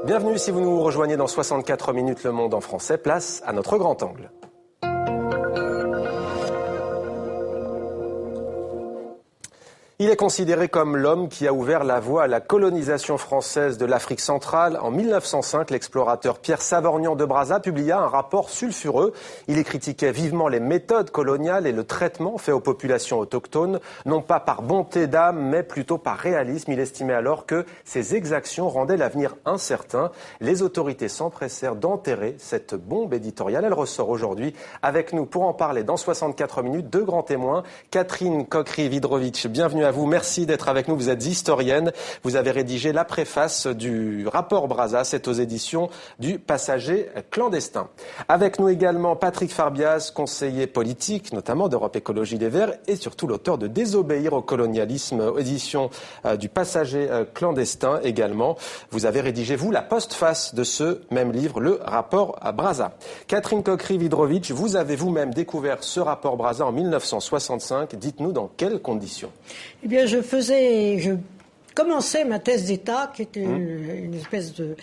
Bienvenue si vous nous rejoignez dans 64 minutes Le Monde en français. Place à notre grand angle. Il est considéré comme l'homme qui a ouvert la voie à la colonisation française de l'Afrique centrale. En 1905, l'explorateur Pierre Savorgnan de Brazza publia un rapport sulfureux. Il y critiquait vivement les méthodes coloniales et le traitement fait aux populations autochtones, non pas par bonté d'âme, mais plutôt par réalisme. Il estimait alors que ces exactions rendaient l'avenir incertain. Les autorités s'empressèrent d'enterrer cette bombe éditoriale. Elle ressort aujourd'hui avec nous pour en parler dans 64 minutes. Deux grands témoins. Catherine Cockry-Widrowicz, bienvenue à vous. Merci d'être avec nous. Vous êtes historienne. Vous avez rédigé la préface du rapport Brazza. C'est aux éditions du Passager clandestin. Avec nous également Patrick Farbias, conseiller politique, notamment d'Europe Écologie Les Verts, et surtout l'auteur de Désobéir au colonialisme, édition du Passager clandestin également. Vous avez rédigé, vous, la postface de ce même livre, le rapport Brazza. Catherine Cockry-Widrowicz, vous avez vous-même découvert ce rapport Brazza en 1965. Dites-nous dans quelles conditions. Eh bien, je commençais ma thèse d'État, qui était une espèce de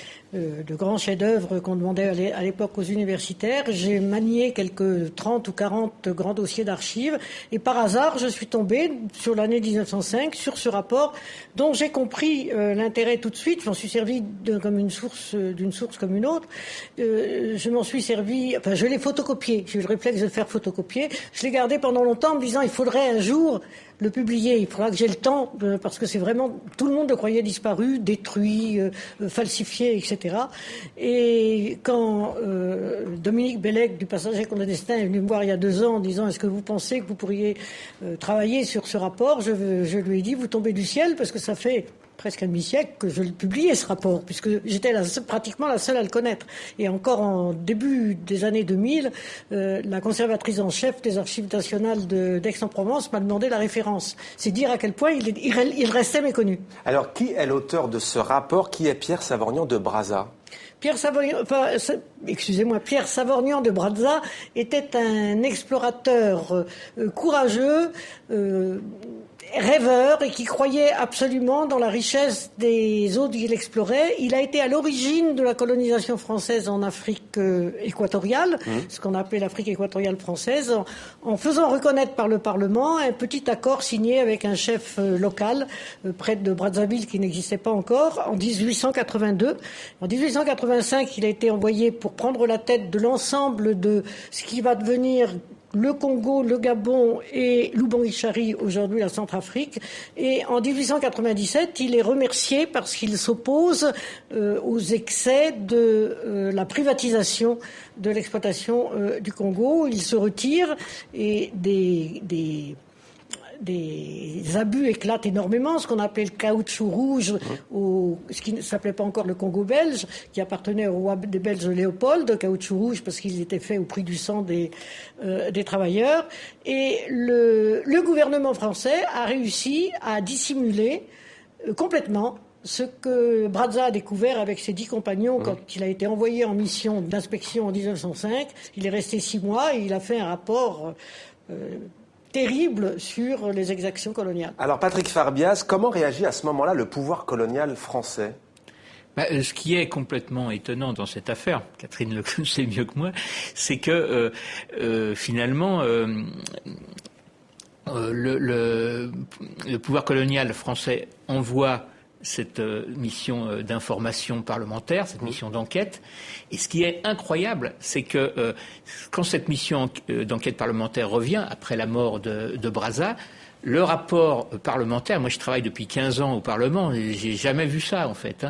grand chef-d'œuvre qu'on demandait à l'époque aux universitaires. J'ai manié quelques 30 ou 40 grands dossiers d'archives. Et par hasard, je suis tombée sur l'année 1905, sur ce rapport, dont j'ai compris l'intérêt tout de suite. J'en suis servi d'une source comme une autre. Je m'en suis servi, enfin, je l'ai photocopié. J'ai eu le réflexe de le faire photocopier. Je l'ai gardé pendant longtemps en me disant, il faudrait un jour le publier. Il faudra que j'ai le temps, parce que c'est vraiment, tout le monde le croyait disparu, détruit, falsifié, etc. Et quand Dominique Bellec du Passager clandestin est venu me voir il y a 2 ans en disant, est-ce que vous pensez que vous pourriez travailler sur ce rapport, je lui ai dit, vous tombez du ciel, parce que ça fait presque un demi-siècle que je publiais ce rapport, puisque j'étais pratiquement la seule à le connaître. Et encore en début des années 2000, la conservatrice en chef des archives nationales d'Aix-en-Provence m'a demandé la référence. C'est dire à quel point il restait méconnu. Alors, qui est l'auteur de ce rapport? Qui est Pierre Savorgnan de Brazza? Pierre Savorgnan de Brazza était un explorateur courageux, rêveur, et qui croyait absolument dans la richesse des eaux qu'il explorait. Il a été à l'origine de la colonisation française en Afrique équatoriale, ce qu'on a appelé l'Afrique équatoriale française, en faisant reconnaître par le Parlement un petit accord signé avec un chef local près de Brazzaville qui n'existait pas encore en 1882. En 1885, il a été envoyé pour prendre la tête de l'ensemble de ce qui va devenir le Congo, le Gabon et l'Oubangui-Chari, aujourd'hui la Centrafrique. Et en 1897, il est remercié parce qu'il s'oppose aux excès de la privatisation de l'exploitation du Congo. Il se retire et des abus éclatent énormément, ce qu'on appelait le caoutchouc rouge, ce qui ne s'appelait pas encore le Congo belge, qui appartenait au roi des Belges Léopold, caoutchouc rouge parce qu'il était fait au prix du sang des travailleurs. Et le gouvernement français a réussi à dissimuler complètement ce que Brazza a découvert avec ses 10 compagnons quand il a été envoyé en mission d'inspection en 1905. Il est resté 6 mois et il a fait un rapport terrible sur les exactions coloniales. Alors Patrick Farbias, comment réagit à ce moment-là le pouvoir colonial français ? Ce qui est complètement étonnant dans cette affaire, Catherine le sait mieux que moi, c'est que finalement le pouvoir colonial français envoie cette mission d'information parlementaire, cette mission d'enquête. Et ce qui est incroyable, c'est que quand cette mission d'enquête parlementaire revient, après la mort de Brazza, le rapport parlementaire, moi je travaille depuis 15 ans au Parlement, et j'ai jamais vu ça en fait,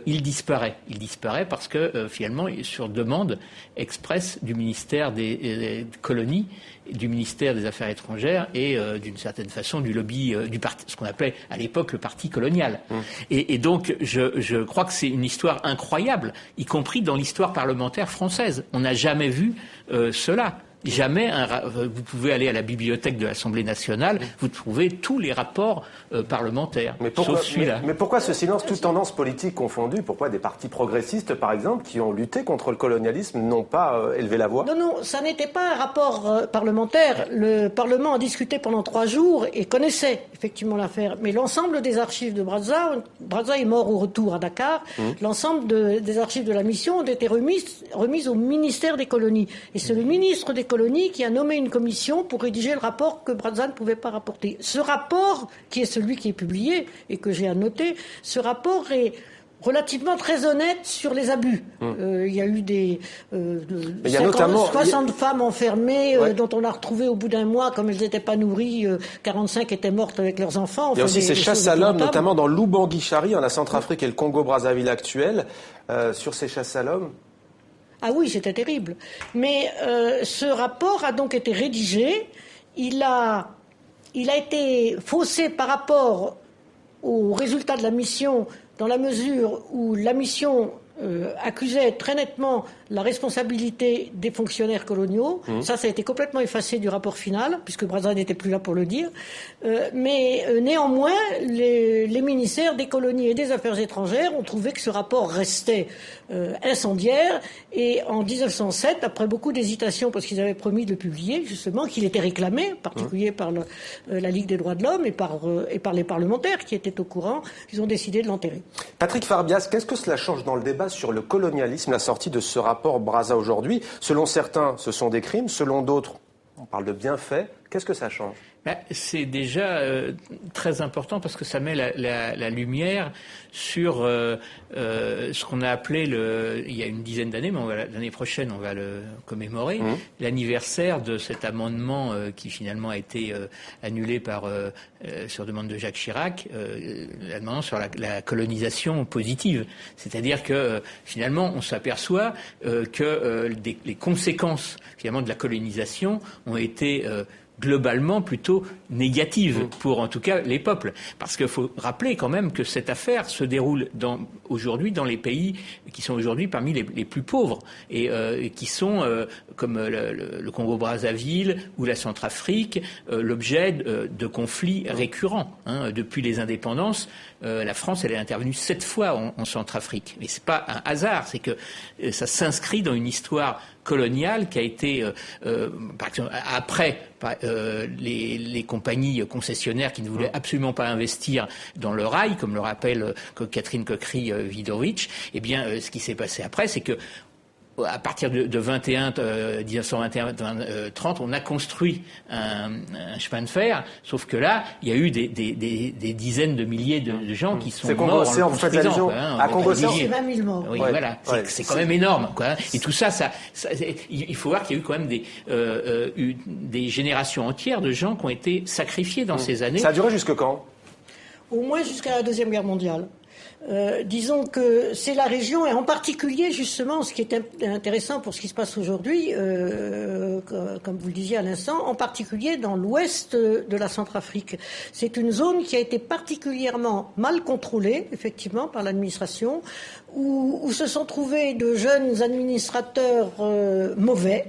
il disparaît. Il disparaît parce que finalement, sur demande expresse du ministère des colonies, du ministère des Affaires étrangères et d'une certaine façon du lobby du parti, ce qu'on appelait à l'époque le parti colonial. Et donc je crois que c'est une histoire incroyable, y compris dans l'histoire parlementaire française. On n'a jamais vu cela. Jamais vous pouvez aller à la bibliothèque de l'Assemblée nationale, vous trouvez tous les rapports parlementaires, sauf celui-là. Mais pourquoi ce silence, toutes tendances politiques confondues? Pourquoi des partis progressistes, par exemple, qui ont lutté contre le colonialisme, n'ont pas élevé la voix? Non, ça n'était pas un rapport parlementaire. Le Parlement a discuté pendant 3 jours et connaissait effectivement l'affaire. Mais l'ensemble des archives de Brazza est mort au retour à Dakar, l'ensemble des archives de la mission ont été remises au ministère des colonies. Et c'est le ministre des colonies qui a nommé une commission pour rédiger le rapport que Brazza ne pouvait pas rapporter. Ce rapport, qui est celui qui est publié et que j'ai annoté, ce rapport est relativement très honnête sur les abus. Il y a eu des 60 femmes enfermées dont on a retrouvé au bout d'un mois, comme elles n'étaient pas nourries, 45 étaient mortes avec leurs enfants. Il y a aussi ces chasses à l'homme, notamment dans l'Oubangui-Chari, en la Centrafrique et le Congo-Brazzaville actuel, sur ces chasses à l'homme. Ah oui, c'était terrible. Mais ce rapport a donc été rédigé. Il a été faussé par rapport aux résultats de la mission, dans la mesure où la mission accusait très nettement la responsabilité des fonctionnaires coloniaux. Ça a été complètement effacé du rapport final, puisque Brazza n'était plus là pour le dire. Mais néanmoins, les ministères des colonies et des affaires étrangères ont trouvé que ce rapport restait incendiaire. Et en 1907, après beaucoup d'hésitations, parce qu'ils avaient promis de le publier, justement, qu'il était réclamé, en particulier par la Ligue des droits de l'homme et par les parlementaires qui étaient au courant, ils ont décidé de l'enterrer. Patrick Farbias, qu'est-ce que cela change dans le débat sur le colonialisme, la sortie de ce rapport Brazza aujourd'hui? Selon certains, ce sont des crimes. Selon d'autres, on parle de bienfaits. Qu'est-ce que ça change? C'est déjà très important parce que ça met la lumière sur ce qu'on a appelé il y a une dizaine d'années, mais l'année prochaine on va le commémorer, l'anniversaire de cet amendement qui finalement a été annulé sur demande de Jacques Chirac, l'amendement sur la colonisation positive. C'est-à-dire que finalement on s'aperçoit que les conséquences finalement de la colonisation ont été globalement plutôt négative pour en tout cas les peuples. Parce qu'il faut rappeler quand même que cette affaire se déroule aujourd'hui dans les pays qui sont aujourd'hui parmi les plus pauvres et qui sont comme le Congo-Brazzaville ou la Centrafrique l'objet de conflits récurrents. Depuis les indépendances, la France elle est intervenue 7 fois en Centrafrique. Mais c'est pas un hasard, c'est que ça s'inscrit dans une histoire coloniale qui a été, par exemple, après les compagnies concessionnaires qui ne voulaient absolument pas investir dans le rail, comme le rappelle Catherine Coquery-Widowicz. Eh bien, ce qui s'est passé après, c'est que à partir de 1921-30, on a construit un chemin de fer, sauf que là, il y a eu des dizaines de milliers de gens qui sont morts en le construisant. À Congo-Océan, c'est 20 000 morts. Oui, voilà. C'est quand même énorme, quoi. Et tout ça, il faut voir qu'il y a eu quand même des générations entières de gens qui ont été sacrifiés dans ces années. Ça a duré jusque quand? Au moins jusqu'à la Deuxième Guerre mondiale. Disons que c'est la région, et en particulier justement ce qui est intéressant pour ce qui se passe aujourd'hui, comme vous le disiez à l'instant, en particulier dans l'ouest de la Centrafrique. C'est une zone qui a été particulièrement mal contrôlée, effectivement, par l'administration, où se sont trouvés de jeunes administrateurs mauvais,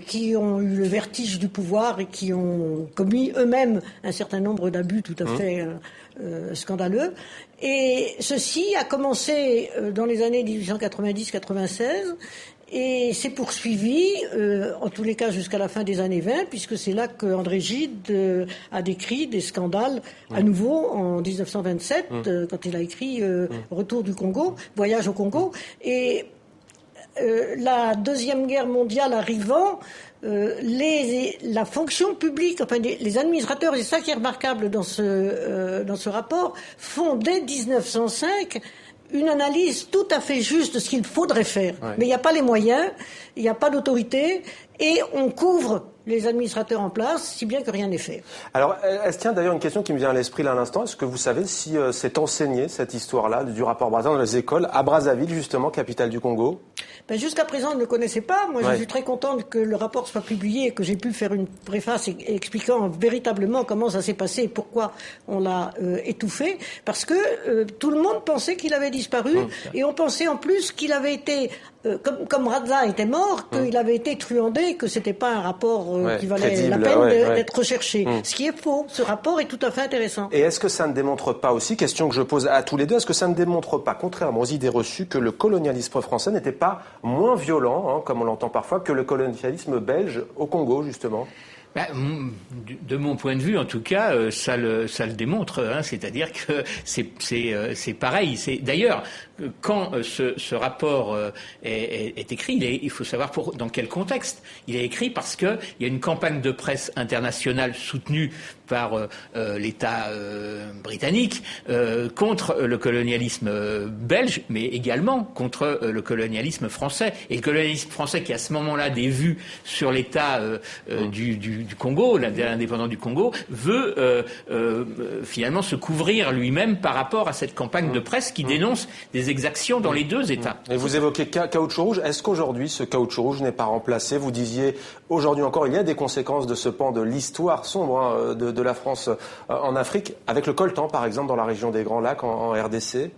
qui ont eu le vertige du pouvoir et qui ont commis eux-mêmes un certain nombre d'abus tout à fait scandaleux. Et ceci a commencé dans les années 1890-96 et s'est poursuivi, en tous les cas jusqu'à la fin des années 20, puisque c'est là qu'André Gide a décrit des scandales à nouveau en 1927, quand il a écrit Retour du Congo, Voyage au Congo. Et la Deuxième Guerre mondiale arrivant, la fonction publique, enfin les administrateurs, et c'est ça qui est remarquable dans ce rapport, font dès 1905 une analyse tout à fait juste de ce qu'il faudrait faire. Ouais. Mais il n'y a pas les moyens, il n'y a pas d'autorité, et on couvre les administrateurs en place, si bien que rien n'est fait. Alors, tiens, d'ailleurs, une question qui me vient à l'esprit là à l'instant. Est-ce que vous savez si c'est enseigné, cette histoire-là, du rapport Brazza, dans les écoles, à Brazzaville, justement, capitale du Congo? Jusqu'à présent, on ne le connaissait pas. Moi, Ouais. je suis très contente que le rapport soit publié et que j'ai pu faire une préface expliquant véritablement comment ça s'est passé et pourquoi on l'a étouffé. Parce que tout le monde pensait qu'il avait disparu et on pensait en plus qu'il avait été, comme Brazza était mort, qu'il avait été truandé, que c'était pas un rapport qui valait crédible, la peine ouais. d'être recherché. Ce qui est faux. Ce rapport est tout à fait intéressant. Et est-ce que ça ne démontre pas aussi, question que je pose à tous les deux, est-ce que ça ne démontre pas, contrairement aux idées reçues, que le colonialisme français n'était pas moins violent, comme on l'entend parfois, que le colonialisme belge au Congo, justement? De mon point de vue, en tout cas, ça le démontre. C'est-à-dire que c'est pareil. D'ailleurs, quand ce rapport est écrit, il faut savoir dans quel contexte. Il est écrit parce que il y a une campagne de presse internationale soutenue par l'État britannique contre le colonialisme belge, mais également contre le colonialisme français. Et le colonialisme français, qui à ce moment-là des vues sur l'État du Congo, l'indépendant du Congo, veut finalement se couvrir lui-même par rapport à cette campagne de presse qui dénonce des exactions dans les deux États. Et vous évoquez caoutchouc rouge. Est-ce qu'aujourd'hui, ce caoutchouc rouge n'est pas remplacé? Vous disiez, aujourd'hui encore, il y a des conséquences de ce pan de l'histoire sombre de la France en Afrique, avec le coltan, par exemple, dans la région des Grands Lacs, en RDC.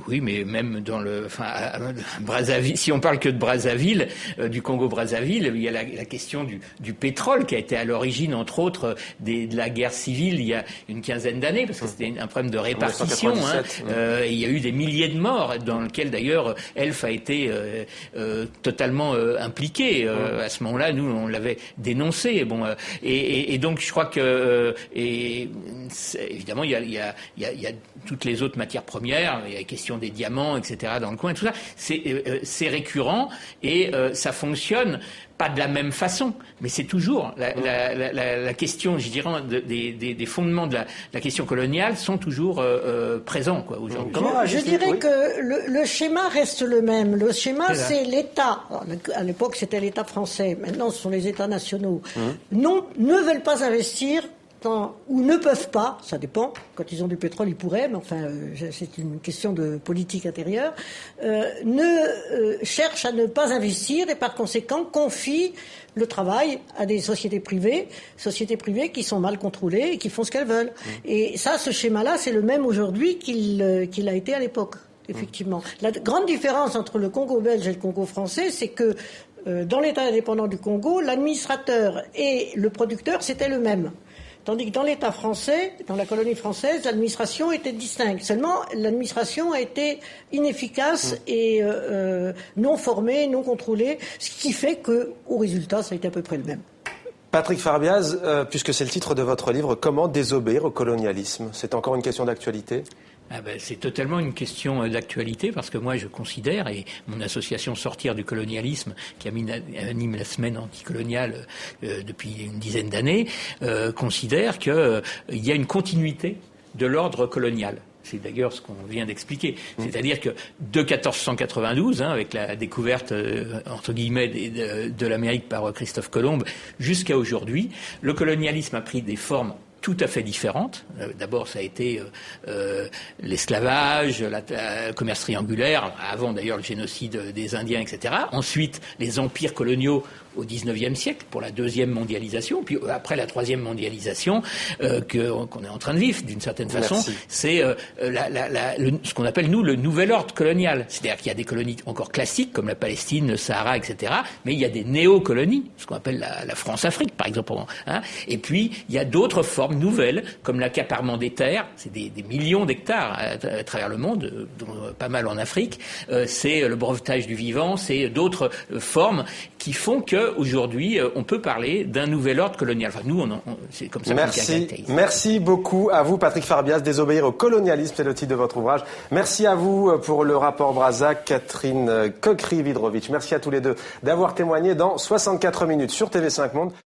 Oui, mais même à Brazzaville, si on parle que de Brazzaville, du Congo-Brazzaville, il y a la question du pétrole qui a été à l'origine, entre autres, de la guerre civile il y a une quinzaine d'années, parce que c'était un problème de répartition. Il y a eu des milliers de morts, dans lequel d'ailleurs Elf a été totalement impliqué. À ce moment-là, nous, on l'avait dénoncé. Et donc, je crois que évidemment, il y a toutes les autres matières premières. Il y a la question des diamants, etc. dans le coin et tout ça. C'est récurrent et ça fonctionne pas de la même façon, mais c'est toujours la question, je dirais, des fondements de la question coloniale sont toujours présents, aujourd'hui. Je dirais que le schéma reste le même. Le schéma, c'est l'État. Alors, à l'époque, c'était l'État français. Maintenant, ce sont les États nationaux. Ne veulent pas investir ou ne peuvent pas, ça dépend, quand ils ont du pétrole ils pourraient, mais enfin c'est une question de politique intérieure, cherchent à ne pas investir et par conséquent confient le travail à des sociétés privées qui sont mal contrôlées et qui font ce qu'elles veulent. Et ça, ce schéma-là, c'est le même aujourd'hui qu'il a été à l'époque, effectivement. La grande différence entre le Congo belge et le Congo français, c'est que dans l'État indépendant du Congo, l'administrateur et le producteur, c'était le même. Tandis que dans l'État français, dans la colonie française, l'administration était distincte. Seulement, l'administration a été inefficace et non formée, non contrôlée, ce qui fait qu'au résultat, ça a été à peu près le même. Patrick Farbiaz, puisque c'est le titre de votre livre, comment désobéir au colonialisme? C'est encore une question d'actualité? C'est totalement une question d'actualité parce que moi je considère, et mon association Sortir du colonialisme qui anime la semaine anticoloniale depuis une dizaine d'années, considère qu'il y a une continuité de l'ordre colonial. C'est d'ailleurs ce qu'on vient d'expliquer. C'est-à-dire que de 1492, avec la découverte, entre guillemets, de l'Amérique par Christophe Colomb, jusqu'à aujourd'hui, le colonialisme a pris des formes tout à fait différentes. D'abord, ça a été l'esclavage, le commerce triangulaire, avant d'ailleurs le génocide des Indiens, etc. Ensuite, les empires coloniaux au XIXe siècle pour la deuxième mondialisation, puis après la troisième mondialisation qu'on est en train de vivre d'une certaine façon. Merci. C'est ce qu'on appelle nous le nouvel ordre colonial. C'est-à-dire qu'il y a des colonies encore classiques comme la Palestine, le Sahara, etc. Mais il y a des néo-colonies, ce qu'on appelle la France-Afrique par exemple. Et puis il y a d'autres formes nouvelles comme l'accaparement des terres. C'est des millions d'hectares à travers le monde, dont pas mal en Afrique. C'est le brevetage du vivant. C'est d'autres formes qui font que aujourd'hui, on peut parler d'un nouvel ordre colonial. Enfin, nous, c'est comme ça qu'on le caractérise. Merci beaucoup à vous, Patrick Farbiaz. Désobéir au colonialisme, c'est le titre de votre ouvrage. Merci à vous pour le rapport Brazza, Catherine Cockry-Vidrovitch. Merci à tous les deux d'avoir témoigné dans 64 minutes sur TV5 Monde.